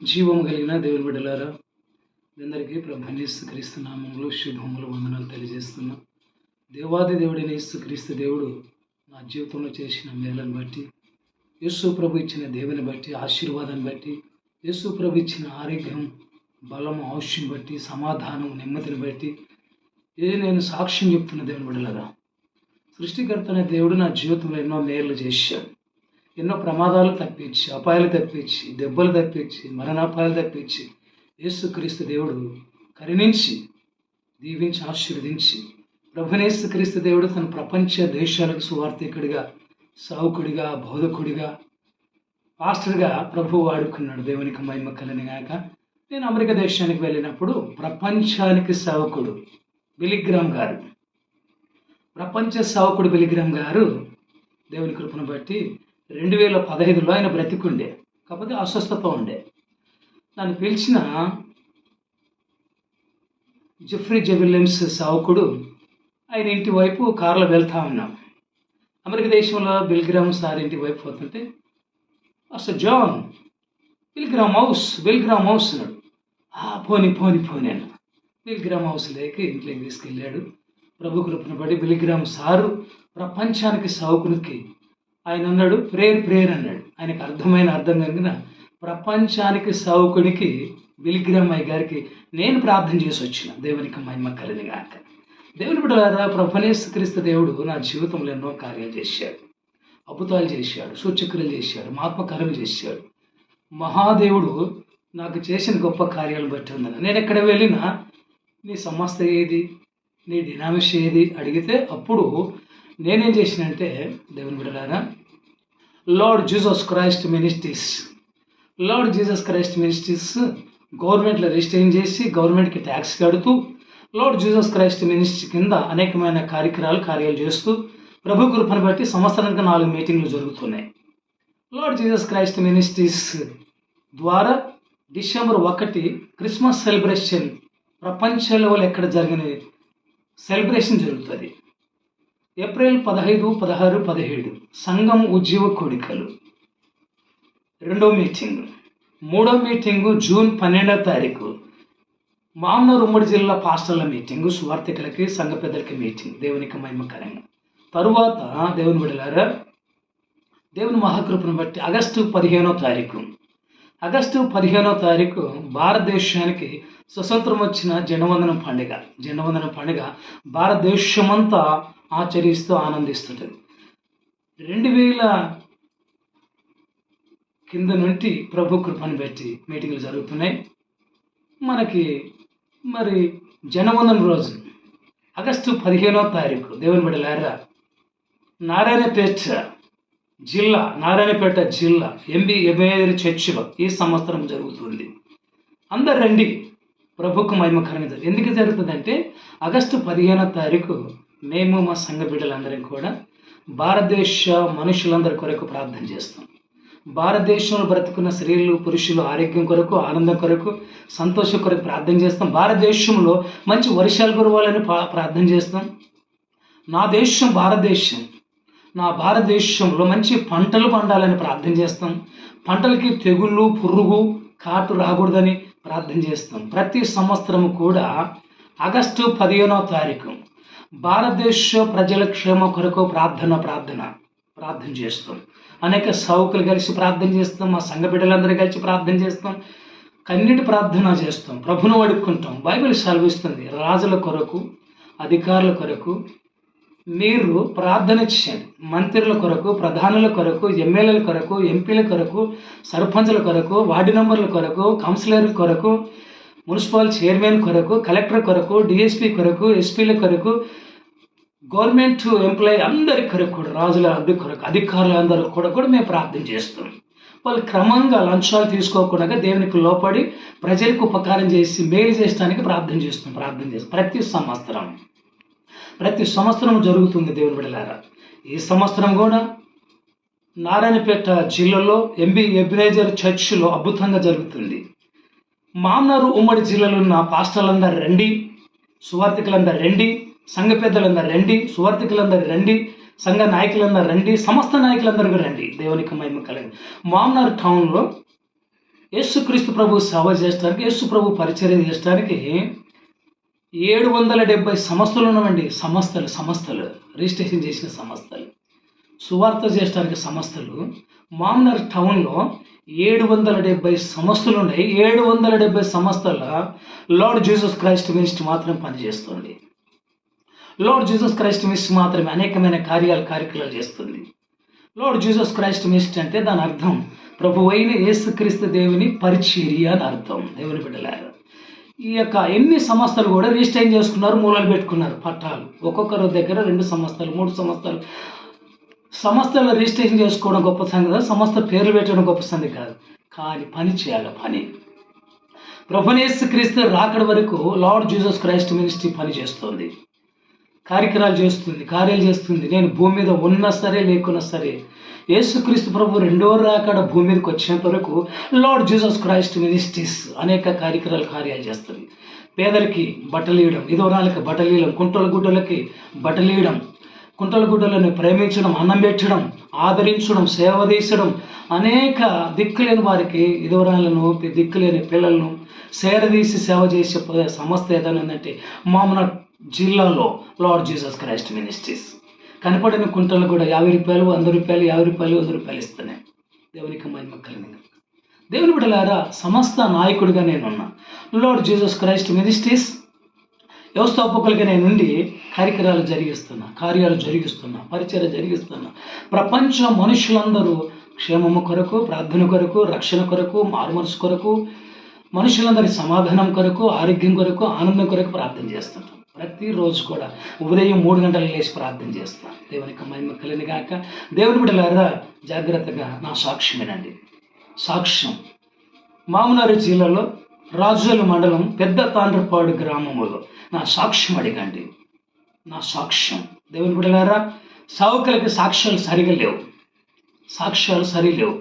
జీవము కలిగిన దేవుని బిడ్డలారా, అందరికీ ప్రభువైన యేసుక్రీస్తు నామములో శుభములు వందనాలు తెలియజేస్తున్నా. దేవాది దేవుడైన యేసుక్రీస్తు దేవుడు నా జీవితంలో చేసిన మేలను బట్టి, యేసు ప్రభు ఇచ్చిన దేవుని బట్టి, ఆశీర్వాదాన్ని బట్టి, యేసు ప్రభు ఇచ్చిన ఆరోగ్యం, బలం, ఆయుష్యం బట్టి, సమాధానం, నెమ్మదిని బట్టి నేను సాక్ష్యం చెప్తున్న దేవుని బిడ్డలారా, సృష్టికర్త అనే దేవుడు నా జీవితంలో ఎన్నో మేలు చేశాడు. ఎన్నో ప్రమాదాలు తప్పించి, అపాయాలు తప్పించి, దెబ్బలు తప్పించి, మరణాపాయాలు తప్పించి యేసుక్రీస్తు దేవుడు కరుణించి, దీవించి, ఆశీర్వదించి, ప్రభునేసుక్రీస్తు దేవుడు తన ప్రపంచ దేశాలకు సువార్థికుడిగా, సావుకుడిగా, బోధకుడిగా, పాస్టర్గా ప్రభు వాడుకున్నాడు. దేవునికి మహిమ కలని గాక. నేను అమెరికా దేశానికి వెళ్ళినప్పుడు ప్రపంచానికి సేవకుడు బిలిగ్రామ్ గారు, ప్రపంచ సేవకుడు బిలిగ్రామ్ గారు దేవుని కృపను బట్టి 2015లో ఆయన బ్రతికుండే, కాకపోతే అస్వస్థత ఉండే. నన్ను పిలిచిన జెఫ్రీ జెవిలియమ్స్ సేవకుడు ఆయన ఇంటి వైపు కారులో వెళ్తా ఉన్నాం. అమెరికా దేశంలో బిలిగ్రామ్ సార్ ఇంటి వైపు పోతుంటే, అసలు జాన్ బిలిగ్రామ్ హౌస్ అన్నాడు. పోని అన్న. బిలిగ్రామ్ హౌస్ లేక ఇంట్లోకి తీసుకెళ్ళాడు. ప్రభు కృపను బట్టి బిలిగ్రామ్ సారు ప్రపంచానికి సేవకునికి ఆయన అన్నాడు, ప్రేయర్ అన్నాడు. ఆయనకు అర్థం కలిగిన ప్రపంచానికి సేవకుడికి బిలిగ్రామ్ అయ్య గారికి నేను ప్రార్థన చేసి వచ్చిన. దేవునికి మహిమ కలిగిన గాక. దేవుని బిడ్డలారా, ప్రభువైన యేసుక్రీస్తు దేవుడు నా జీవితంలో ఎన్నో కార్యాలు చేశాడు, అద్భుతాలు చేశాడు, సూచక్రియలు చేశాడు, ఆత్మకార్యాలు చేశాడు. మహాదేవుడు నాకు చేసిన గొప్ప కార్యాలను బట్టి ఉన్నాను. నేను ఎక్కడ వెళ్ళినా నీ సంస్థ ఏది, నీ డినామినేషన్ ఏది అడిగితే అప్పుడు నేనేం చేసినంటే, దేవుని బిడ్డలారా, లార్డ్ జీసస్ క్రైస్ట్ మినిస్ట్రీస్ గవర్నమెంట్లో రిజిస్టర్ చేసి గవర్నమెంట్కి ట్యాక్స్ కడుతూ లార్డ్ జీసస్ క్రైస్ట్ మినిస్ట్రీ కింద అనేకమైన కార్యాలు చేస్తూ ప్రభు కృపను బట్టి సంవత్సరానికి 4 మీటింగ్లు జరుగుతున్నాయి. లార్డ్ జీసస్ క్రైస్ట్ మినిస్ట్రీస్ ద్వారా డిసెంబర్ 1 క్రిస్మస్ సెలబ్రేషన్ ప్రపంచ లెవెల్ ఎక్కడ జరిగిన సెలబ్రేషన్ జరుగుతుంది. ఏప్రిల్ 15, 16, 17 సంఘం ఉద్యోగ కోడికలు 2వ మీటింగ్. 3వ మీటింగు జూన్ 12వ తారీఖు మామ్నూరు ఉమ్మడి జిల్లా పాస్టర్ల మీటింగు, సువార్థికులకి, సంఘ పెద్దలకి మీటింగ్. దేవునికి మహిమకరంగా. తరువాత దేవుని బిడ్డలారా, దేవుని మహాకృపను బట్టి ఆగస్టు 15వ తారీఖు భారతదేశానికి స్వతంత్రం వచ్చిన జనవందనం పండుగ భారతదేశమంతా ఆచరిస్తూ ఆనందిస్తుంటుంది. 2000 కింద నుండి ప్రభు కృపను బట్టి మీటింగ్లు జరుగుతున్నాయి. మనకి మరి జనవందనం రోజు ఆగస్టు 15వ తారీఖు దేవుని బిడ్డలారా, నారాయణపేట జిల్లా ఎంబీ చర్చిలో ఈ సంవత్సరం జరుగుతుంది. అందరు రండి, ప్రభుకు మహిమకరంగా. ఎందుకు జరుగుతుందంటే ఆగస్టు 15వ తారీఖు మేము మా సంఘ బిడ్డలందరం కూడా భారతదేశ మనుషులందరి కొరకు ప్రార్థన చేస్తాం. భారతదేశంలో బ్రతుకున్న స్త్రీలు, పురుషులు ఆరోగ్యం కొరకు, ఆనందం కొరకు, సంతోషం కొరకు ప్రార్థన చేస్తాం. భారతదేశంలో మంచి వర్షాలు కురవాలని ప్రార్థన చేస్తాం. నా భారతదేశంలో మంచి పంటలు పండాలని ప్రార్థన చేస్తాం. పంటలకి తెగుళ్ళు, పురుగు, కాటు రాకూడదని ప్రార్థన చేస్తాం. ప్రతి సంవత్సరం కూడా ఆగస్టు 15వ తారీఖు భారతదేశ ప్రజల క్షేమ కొరకు ప్రార్థన చేస్తాం. అనేక సేవకులు కలిసి ప్రార్థన చేస్తాం. మా సంఘ బిడ్డలందరూ కలిసి ప్రార్థన చేస్తాం. కన్నీటి ప్రార్థన చేస్తాం. ప్రభును అడుక్కుంటాం. బైబిల్ సెలవిస్తుంది, రాజుల కొరకు, అధికారుల కొరకు మీరు ప్రార్థన చేయండి. మంత్రుల కొరకు, ప్రధానుల కొరకు, ఎమ్మెల్యేల కొరకు, ఎంపీల కొరకు, సర్పంచుల కొరకు, వార్డు మెంబర్ల కొరకు, కౌన్సిలర్ల కొరకు, మున్సిపల్ చైర్మన్ కొరకు, కలెక్టర్ కొరకు, డిఎస్పీ కొరకు, ఎస్పీల కొరకు, గవర్నమెంట్ ఎంప్లాయీ అందరి కొరకు కూడా, రాజుల కొరకు, అధికారులందరూ కూడా మేము ప్రార్థన చేస్తాం. వాళ్ళు క్రమంగా లంచాలు తీసుకోకుండా దేవునికి లోపడి ప్రజలకు ఉపకారం చేసి మేలు చేయడానికి ప్రార్థన చేస్తాం. ప్రతి సంవత్సరం జరుగుతుంది. దేవుని బిడ్డలారా, ఈ సంవత్సరం కూడా నారాయణపేట జిల్లాలో ఎబినేజర్ చర్చిలో అద్భుతంగా జరుగుతుంది. మామ్నూరు ఉమ్మడి జిల్లాలో ఉన్న పాస్టర్లందరూ రండి, సువార్థికులందరూ రండి, సంఘ పెద్దలందరూ రండి, సువార్థికులందరూ రండి, సంఘ నాయకులందరూ రండి, సమస్త నాయకులందరూ రండి. దేవునికి మహిమ కలగదు. మామ్నూరు టౌన్లో యేసుక్రీస్తు ప్రభు సేవ చేయడానికి, యేసు ప్రభు పరిచర్య చేయడానికి 770 సంస్థలు ఉన్నవండి. సంస్థలు రిజిస్ట్రేషన్ చేసిన సంస్థలు, సువార్త చేయడానికి సంస్థలు. మామ్నర్ టౌన్లో 770 సంస్థలు ఉన్నాయి. 770 సంస్థల లార్డ్ జీసస్ క్రైస్ట్ మినిస్ట్రీ మాత్రం పనిచేస్తుంది. లార్డ్ జీసస్ క్రైస్ట్ మినిస్ట్రీ మాత్రమే అనేకమైన కార్యక్రమాలు చేస్తుంది. లార్డ్ జీసస్ క్రైస్ట్ మినిస్ట్రీ అంటే దాని అర్థం ప్రభు అయిన యేసుక్రీస్తు దేవుని పరిచర్య అని అర్థం. దేవుని బిడ్డలారా, ఈ యొక్క ఎన్ని సంస్థలు కూడా రిజిస్టర్ చేసుకున్నారు, మూలాలు పెట్టుకున్నారు పట్టాలు. ఒక్కొక్కరి దగ్గర 2 సంస్థలు 3 సంస్థలు. సంస్థలు రిజిస్ట్రేషన్ చేసుకోవడం గొప్ప సంగతి కాదు, సంస్థ పేర్లు పెట్టడం గొప్ప సంగతి కాదు. కానీ పని చేయాలి. పని ప్రభువైన యేసుక్రీస్తు రాకడ వరకు లార్డ్ జీసస్ క్రైస్ట్ మినిస్ట్రీ పని చేస్తుంది, కార్యాలు చేస్తుంది. నేను భూమి మీద ఉన్నా సరే లేకున్నా సరే, యేసుక్రీస్తు ప్రభు రెండో రాకడ భూమి మీదకి వచ్చేంత వరకు లార్డ్ జీసస్ క్రైస్ట్ మినిస్ట్రీస్ అనేక కార్యాలు చేస్తుంది. పేదలకి బట్టలు ఇవ్వడం, విధవరాలకి బట్టలు ఇవ్వడం, గుడ్డలకి బట్టలు ఇవ్వడం, గుడ్డలను ప్రేమించడం, అన్నం పెట్టడం, ఆదరించడం, సేవ తీసడం, అనేక దిక్కులేని వారికి, విధవరాలను, దిక్కులేని పిల్లలను సేరదీసి సేవ చేసే సంస్థ ఏదైనా ఉందంటే మామూలు జిల్లాలో లార్డ్ జీసస్ క్రైస్ట్ మినిస్ట్రీస్. కనపడిన కుంటలు కూడా 50 రూపాయలు, 100 రూపాయలు, 50 రూపాయలు, 100 రూపాయలు ఇస్తున్నాయి. దేవునికి మహిమ కలుగును. దేవుని బిడ్డలారా, సమస్త నాయకుడిగా నేనున్నా. లార్డ్ జీసస్ క్రైస్ట్ మినిస్ట్రీస్ వ్యవస్థాపకులుగా నేనుండి కార్యాలు జరిగిస్తున్నా, పరిచర్య జరిగిస్తున్నా. ప్రపంచ మనుషులందరూ క్షేమము కొరకు, ప్రార్థన కొరకు, రక్షణ కొరకు, మారుమనసు కొరకు, మనుషులందరి సమాధానం కొరకు, ఆరోగ్యం కొరకు, ఆనందం కొరకు ప్రార్థన చేస్తుంటాం. ప్రతిరోజు కూడా ఉదయం 3 గంటలకు లేచి ప్రార్థన చేస్తాను. దేవునికి మహిమ కలుగును గాక. దేవుని బిడ్డలారా, జాగ్రత్తగా నా సాక్ష్యం వినండి. సాక్ష్యం మామనారు జిల్లాలో రాజోలు మండలం పెద్ద తాండ్రపాడు గ్రామములో నా సాక్ష్యం అడిగండి. నా సాక్ష్యం దేవుని బిడ్డలారా, సావుకులకి సాక్ష్యాలు సరిగా లేవు.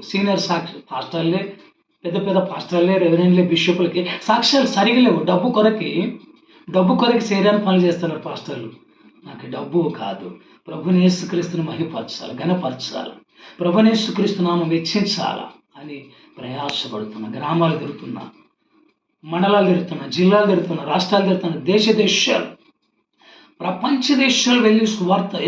సీనియర్ పాస్టర్లే, పెద్ద పాస్టర్లే, రెవరెండ్లే, బిషపులకి సాక్ష్యాలు సరిగా లేవు. డబ్బు కొరకు శరీరాన్ని పనులు చేస్తున్నారు పాస్టర్లు. నాకు డబ్బు కాదు, ప్రభువైన యేసుక్రీస్తుని మహిమపరచాలి, ఘనపరచాలి, ప్రభువైన యేసుక్రీస్తు నామం హెచ్చించాలా అని ప్రయాసపడుతున్నా. గ్రామాలు తిరుగుతున్నా, మండలాలు తిరుగుతున్నా, జిల్లాలు తిరుగుతున్నా, రాష్ట్రాలు తిరుగుతున్నా, దేశాలు, ప్రపంచ దేశాలు వెళ్ళి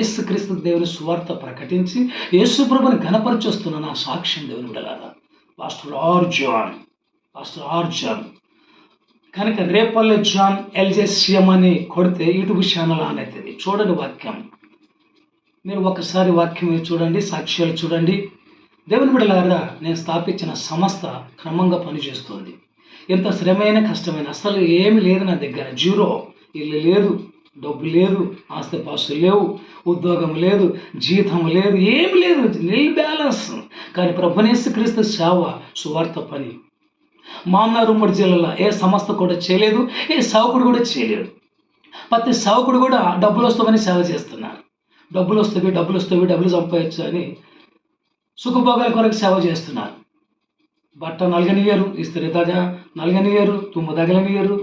యేసుక్రీస్తు దేవుని సువార్త ప్రకటించి యేసు ప్రభుని ఘనపరిచేస్తున్నా. నా సాక్ష్యం దేవుని బిడ్డలారా. పాస్టర్ ఆర్ జాన్ కనుక రేపల్లె జాన్ LJCM అని కొడితే యూట్యూబ్ ఛానల్ ఆన్ అవుతుంది. చూడండి వాక్యం, మీరు ఒకసారి వాక్యం చూడండి, సాక్ష్యాలు చూడండి. దేవుని బిడ్డలారా, నేను స్థాపించిన సంస్థ క్రమంగా పనిచేస్తుంది. ఎంత శ్రమైన కష్టమైన, అసలు ఏమి లేదు నా దగ్గర. జీరో. ఇల్లు లేదు, డబ్బు లేదు, ఆస్తిపాస్తులు లేవు, ఉద్యోగం లేదు, జీతం లేదు, ఏమి లేదు, నిల్ బ్యాలెన్స్. కానీ ప్రభువైన యేసుక్రీస్తు సేవ, సువార్త పని మామనారు ఉమ్మడి జిల్లాలో ఏ సంస్థ కూడా చేయలేదు, ఏ సేవకుడు కూడా చేయలేడు. ప్రతి సేవకుడు కూడా డబ్బులు వస్తామని సేవ చేస్తున్నారు. డబ్బులు సంపాదించు అని సుఖభోగాల కొరకు సేవ చేస్తున్నారు. బట్ట నలగనియరు, ఇస్త్రీ నలగనియరు, తుమ్ము తగలనియరు,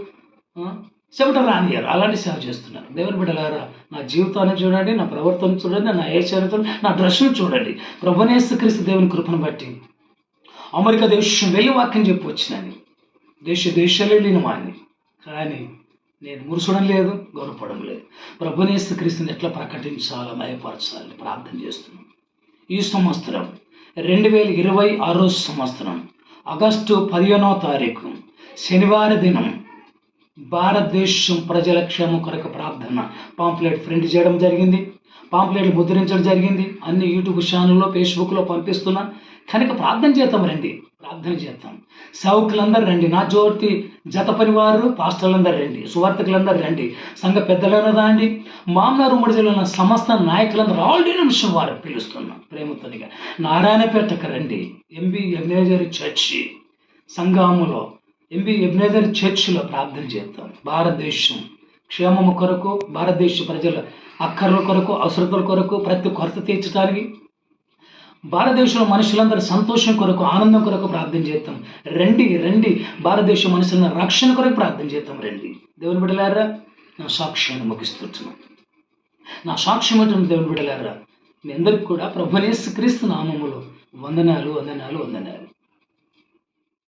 చెమట రానియరు, అలాంటి సేవ చేస్తున్నారు. దేవుని బిడ్డలారా, నా జీవితాన్ని చూడండి, నా ప్రవర్తన చూడండి, నా ఏషాన్ని చూడండి, నా డ్రెస్సును చూడండి. ప్రభువైన యేసుక్రీస్తు దేవుని కృపను బట్టి అమెరికా దేశం వెళ్ళి వాక్యం చెప్పి వచ్చినాను. దేశాలు వెళ్ళిన వాడిని. కానీ నేను మురుసడం లేదు, గౌరవపడం లేదు. ప్రభువైన యేసుక్రీస్తుని ఎట్లా ప్రకటించాలో, భయపరచాలని ప్రార్థన చేస్తున్నాను. ఈ సంవత్సరం 2026 సంవత్సరం ఆగస్టు 15వ తారీఖు శనివారం దినం భారతదేశం ప్రజల క్షేమం కొరకు ప్రార్థన పాంప్లెట్ ప్రింట్ చేయడం జరిగింది. పాంప్లెట్లు ముద్రించడం జరిగింది. అన్ని యూట్యూబ్ ఛానల్లో, ఫేస్బుక్లో పంపిస్తున్నా. కనుక ప్రార్థన చేద్దాం. సేవకులందరూ రండి, నా జోటి జత పనివారు, పాస్టర్లందరూ రండి, సువార్థకులందరూ రండి, సంఘ పెద్దలైనా రండి, మామనారు ఉమ్మడి జిల్లాలో సమస్త నాయకులందరూ ఆల్ డినామినేషన్ వారు పిలుస్తున్నాం ప్రేమతోనిగా. నారాయణపేటకు రండి, MB ఎబ్నేజర్ చర్చి సంఘములో, MB ఎబ్నేజర్ చర్చిలో ప్రార్థన చేద్దాం. భారతదేశం క్షేమము కొరకు, భారతదేశ ప్రజల అక్కర్ల కొరకు, అవసరతల కొరకు, ప్రతి కొరత తీర్చడానికి, భారతదేశంలో మనుషులందరూ సంతోషం కొరకు, ఆనందం కొరకు ప్రార్థన చేద్దాం. రండి, భారతదేశ మనుషుల రక్షణ కొరకు ప్రార్థన చేద్దాం. రండి. దేవుని బిడ్డలారా, నా సాక్ష్యాన్ని ముగిస్తున్నాను. నా సాక్ష్యం ఏంటంటే దేవుని బిడ్డలారా, మీ అందరికీ కూడా ప్రభువైన యేసుక్రీస్తు నామములో వందనాలు.